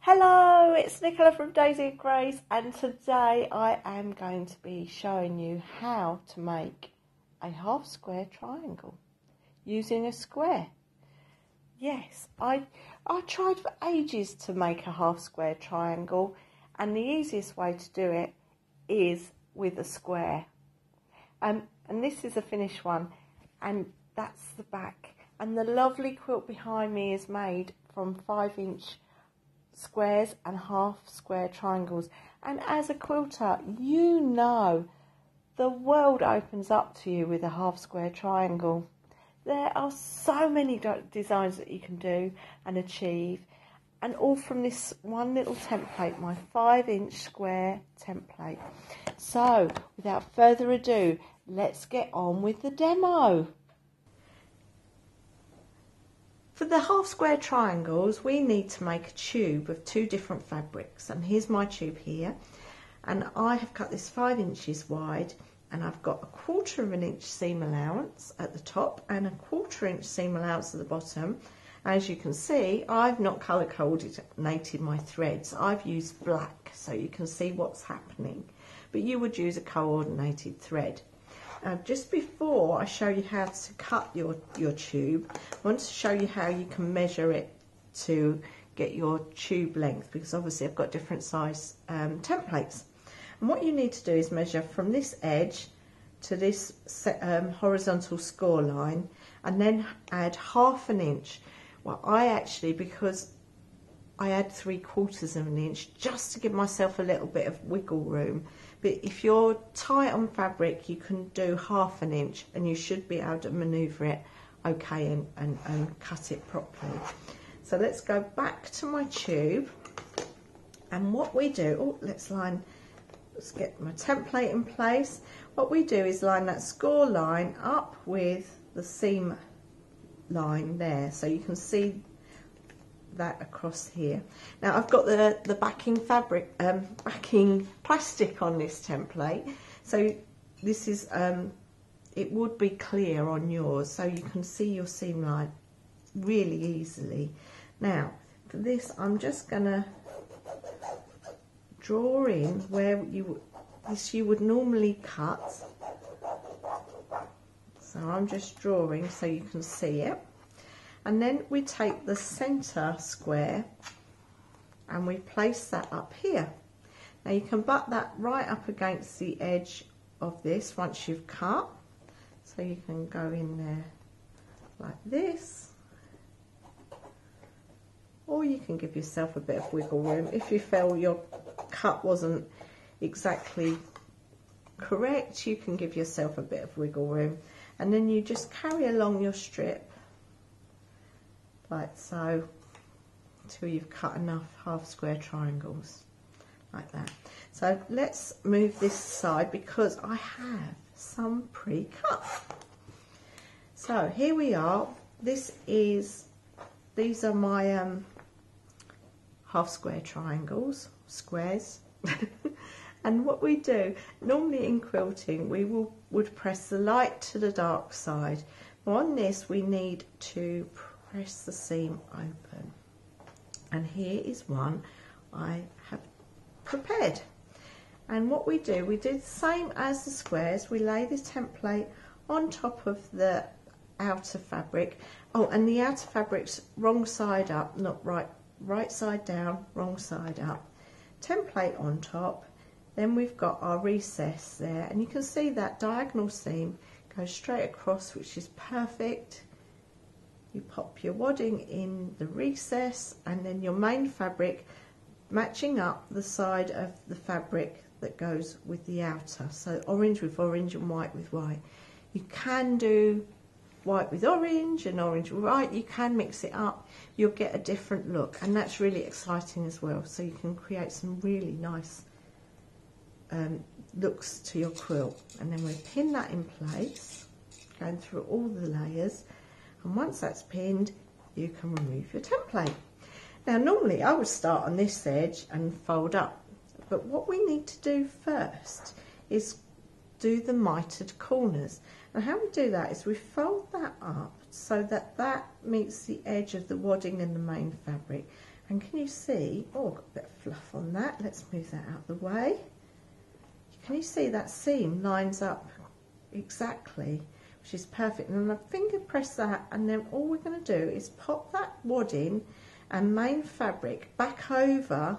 Hello, it's Nicola from Daisy and Grace, and today I am going to be showing you how to make a half square triangle using a square. Yes, I tried for ages to make a half square triangle, and the easiest way to do it is with a square. And this is a finished one, and that's the back. And the lovely quilt behind me is made from 5-inch squares and half square triangles. And as a quilter, you know the world opens up to you with a half square triangle. There are so many designs that you can do and achieve, and all from this one little template, my 5-inch square template. So without further ado, let's get on with the demo. For the half square triangles, we need to make a tube of 2 different fabrics, and here's my tube here, and I have cut this 5 inches wide, and I've got 1/4 inch seam allowance at the top and 1/4 inch seam allowance at the bottom. As you can see, I've not colour coordinated my threads. I've used black so you can see what's happening, but you would use a coordinated thread. Just before I show you how to cut your tube, I want to show you how you can measure it to get your tube length, because obviously I've got different size templates. And what you need to do is measure from this edge to this horizontal score line, and then add 1/2 inch. Well, I actually, because I add 3/4 inch just to give myself a little bit of wiggle room. But if you're tight on fabric, you can do 1/2 inch, and you should be able to manoeuvre it okay and cut it properly. So let's go back to my tube, and what we do, let's get my template in place. What we do is line that score line up with the seam line there, so you can see that across here. Now I've got the backing fabric, backing plastic on this template, so this is it would be clear on yours, so you can see your seam line really easily. Now for this, I'm just gonna draw in where you would normally cut. So I'm just drawing so you can see it. And then we take the centre square and we place that up here. Now you can butt that right up against the edge of this once you've cut. So you can go in there like this. Or you can give yourself a bit of wiggle room. If you feel your cut wasn't exactly correct, you can give yourself a bit of wiggle room. And then you just carry along your strip like so, until you've cut enough half square triangles like that. So let's move this aside because I have some pre-cut. So here we are. These are my half square triangles, squares. And what we do, normally in quilting, we would press the light to the dark side. But on this, we need to press the seam open, and here is one I have prepared. And what we do the same as the squares. We lay this template on top of the outer fabric. Oh, and the outer fabric's wrong side up, not right side down, wrong side up. Template on top, then we've got our recess there, and you can see that diagonal seam goes straight across, which is perfect. You pop your wadding in the recess, and then your main fabric matching up the side of the fabric that goes with the outer. So orange with orange and white with white. You can do white with orange and orange with white. You can mix it up. You'll get a different look, and that's really exciting as well. So you can create some really nice looks to your quilt. And then we pin that in place, going through all the layers. And once that's pinned, you can remove your template. Now normally I would start on this edge and fold up, but what we need to do first is do the mitered corners. And how we do that is we fold that up so that that meets the edge of the wadding and the main fabric, And can you see, oh, I've got a bit of fluff on that. Let's move that out of the way. Can you see that seam lines up exactly, which is perfect. And then I finger press that, and then all we're going to do is pop that wadding and main fabric back over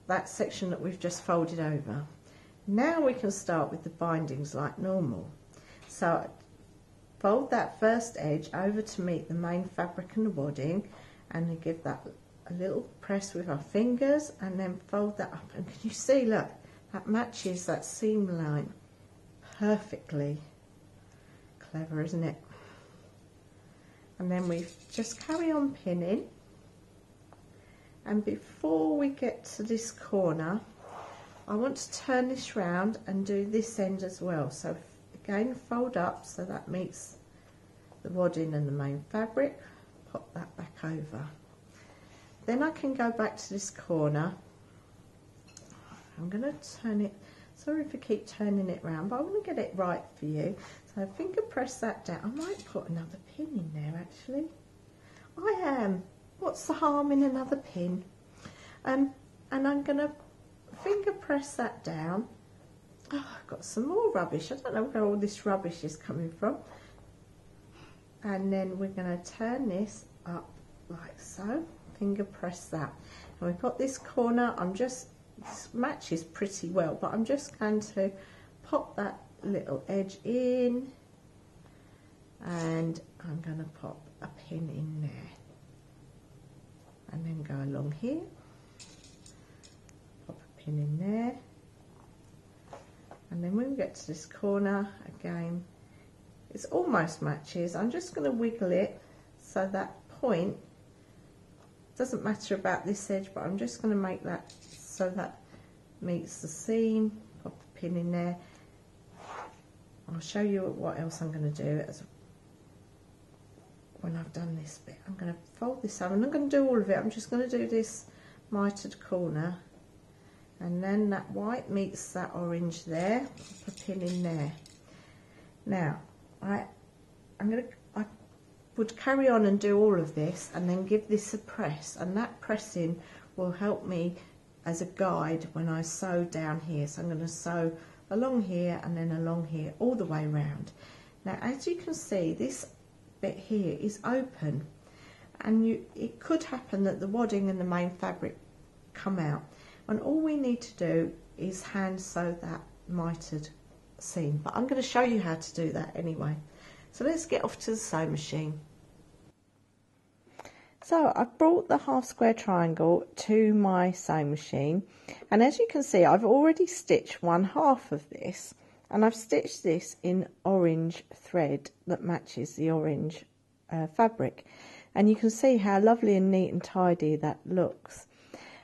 that section that we've just folded over. Now we can start with the bindings like normal. So fold that first edge over to meet the main fabric and the wadding, and then give that a little press with our fingers, and then fold that up. And can you see, look, that matches that seam line perfectly. Clever, isn't it? And then we just carry on pinning, and before we get to this corner, I want to turn this round and do this end as well. So again, fold up so that meets the wadding and the main fabric, pop that back over. Then I can go back to this corner. I'm going to turn it, sorry if I keep turning it round, but I want to get it right for you. So finger press that down. I might put another pin in there actually. I am. What's the harm in another pin? And I'm going to finger press that down. Oh, I've got some more rubbish. I don't know where all this rubbish is coming from. And then we're going to turn this up like so. Finger press that. And we've got this corner. This matches pretty well, but I'm just going to pop that little edge in, and I'm going to pop a pin in there, and then go along here, pop a pin in there, and then when we get to this corner again, it's almost matches. I'm just going to wiggle it so that point, doesn't matter about this edge, but I'm just going to make that so that meets the seam. Pop a pin in there. I'll show you what else I'm going to do when I've done this bit. I'm going to fold this up. I'm not going to do all of it. I'm just going to do this mitered corner, and then that white meets that orange there. Pop a pin in there. Now I would carry on and do all of this, and then give this a press, and that pressing will help me as a guide when I sew down here. So I'm going to sew along here and then along here all the way around. Now as you can see, this bit here is open, and it could happen that the wadding and the main fabric come out, and all we need to do is hand sew that mitered seam, but I'm going to show you how to do that anyway. So let's get off to the sewing machine. So I've brought the half square triangle to my sewing machine, and as you can see, I've already stitched one half of this, and I've stitched this in orange thread that matches the orange fabric, and you can see how lovely and neat and tidy that looks.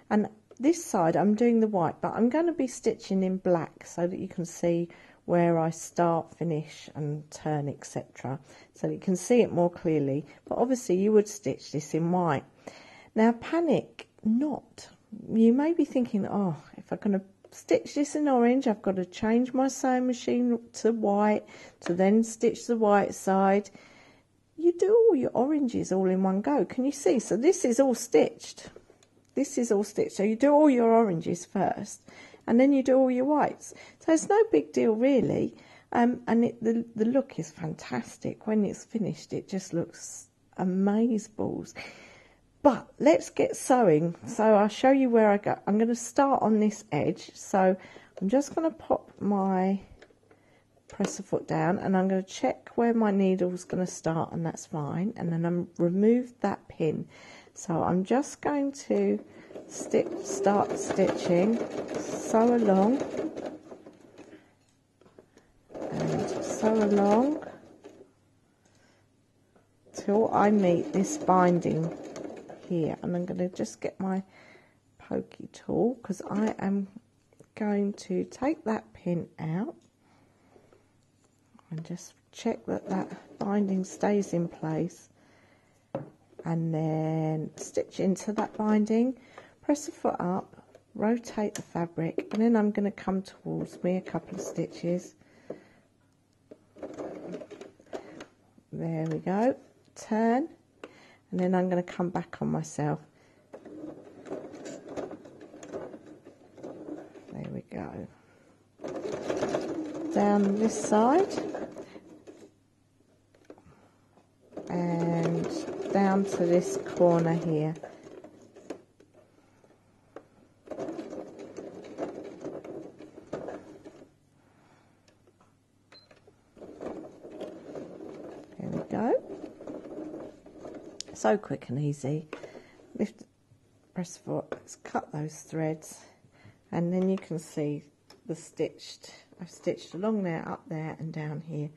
And this side I'm doing the white, but I'm going to be stitching in black so that you can see where I start, finish and turn, etc., so that you can see it more clearly. But obviously you would stitch this in white. Now panic not. You may be thinking, oh, if I'm going to stitch this in orange, I've got to change my sewing machine to white to then stitch the white side. You do all your oranges all in one go. Can you see? So this is all stitched. This is all stitched. So you do all your oranges first, and then you do all your whites. So it's no big deal really, and the look is fantastic. When it's finished, it just looks amazeballs. But let's get sewing. So I'll show you where I go. I'm going to start on this edge. So I'm just going to pop my presser foot down, and I'm going to check where my needle's going to start, and that's fine. And then I'm removed that pin. So I'm just going to start stitching, sew along, and sew along till I meet this binding here. And I'm going to just get my pokey tool, because I am going to take that pin out and just check that that binding stays in place, and then stitch into that binding, press the foot up, rotate the fabric, and then I'm going to come towards me a couple of stitches. There we go, turn, and then I'm going to come back on myself go. Down this side and down to this corner here. There we go. So quick and easy. Lift, press forward, let's cut those threads, and then you can see the I've stitched along there, up there and down here.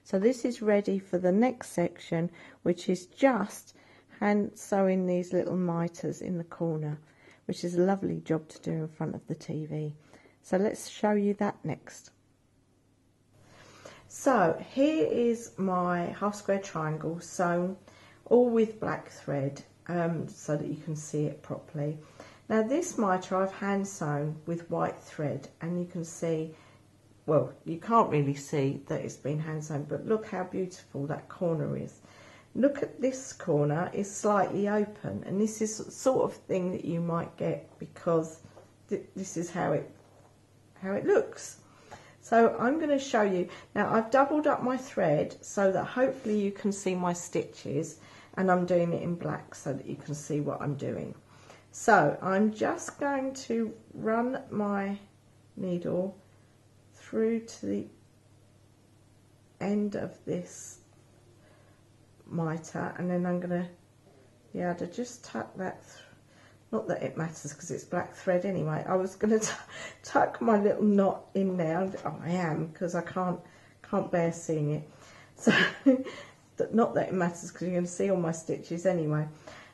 So this is ready for the next section, which is just hand sewing these little mitres in the corner, which is a lovely job to do in front of the TV. So let's show you that next. So here is my half square triangle sewn all with black thread, so that you can see it properly. Now this mitre I've hand sewn with white thread, and you can see, well, you can't really see that it's been hand sewn, but look how beautiful that corner is. Look at this corner, is slightly open, and this is the sort of thing that you might get because this is how it looks. So I'm going to show you. Now I've doubled up my thread so that hopefully you can see my stitches, and I'm doing it in black so that you can see what I'm doing. So I'm just going to run my needle through to the end of this mitre, and then I'm going to be able to just tuck that, not that it matters because it's black thread anyway. I was going to tuck my little knot in there. Oh, I am, because I can't bear seeing it. So not that it matters because you're going to see all my stitches anyway.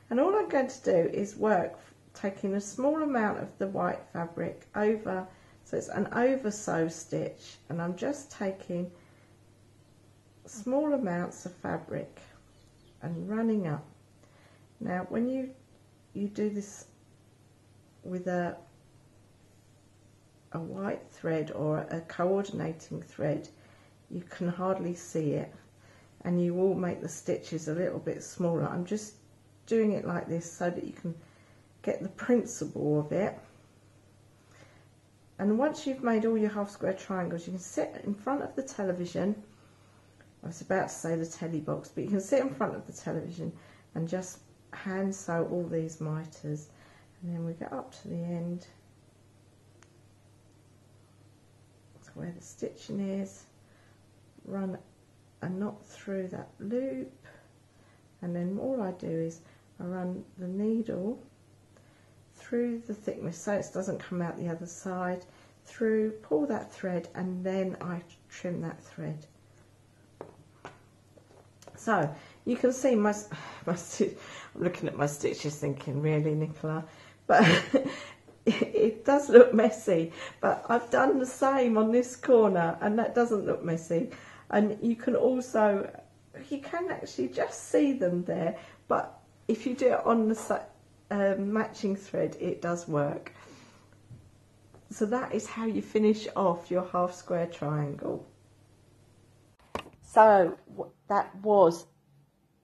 And all I'm going to do is work taking a small amount of the white fabric over, so it's an over sew stitch, and I'm just taking small amounts of fabric and running up. Now when you do this with a white thread or a coordinating thread, you can hardly see it, and you will make the stitches a little bit smaller. I'm just doing it like this so that you can get the principle of it. And once you've made all your half square triangles, you can sit in front of the television. I was about to say the telly box, but you can sit in front of the television and just hand sew all these mitres, and then we get up to the end to where the stitching is, run a knot through that loop, and then all I do is I run the needle through the thickness so it doesn't come out the other side, through, pull that thread, and then I trim that thread. So you can see my I'm looking at my stitches thinking, really, Nicola? But it does look messy, but I've done the same on this corner and that doesn't look messy. And you can also, you can actually just see them there, but if you do it on the matching thread, it does work. So that is how you finish off your half square triangle. So that was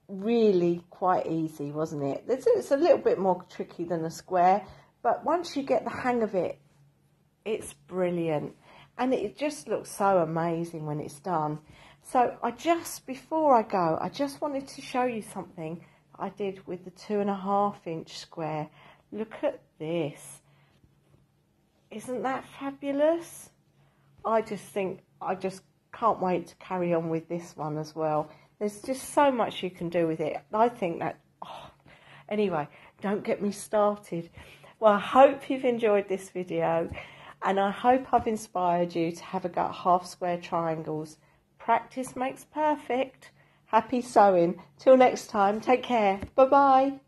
really quite easy, wasn't it? It's a little bit more tricky than a square, but once you get the hang of it, it's brilliant. And it just looks so amazing when it's done. So before I go, I just wanted to show you something I did with the 2.5 inch square. Look at this. Isn't that fabulous? I just can't wait to carry on with this one as well. There's just so much you can do with it. I think that, anyway, don't get me started. Well, I hope you've enjoyed this video, and I hope I've inspired you to have a go at half square triangles. Practice makes perfect. Happy sewing. Till next time, take care. Bye-bye.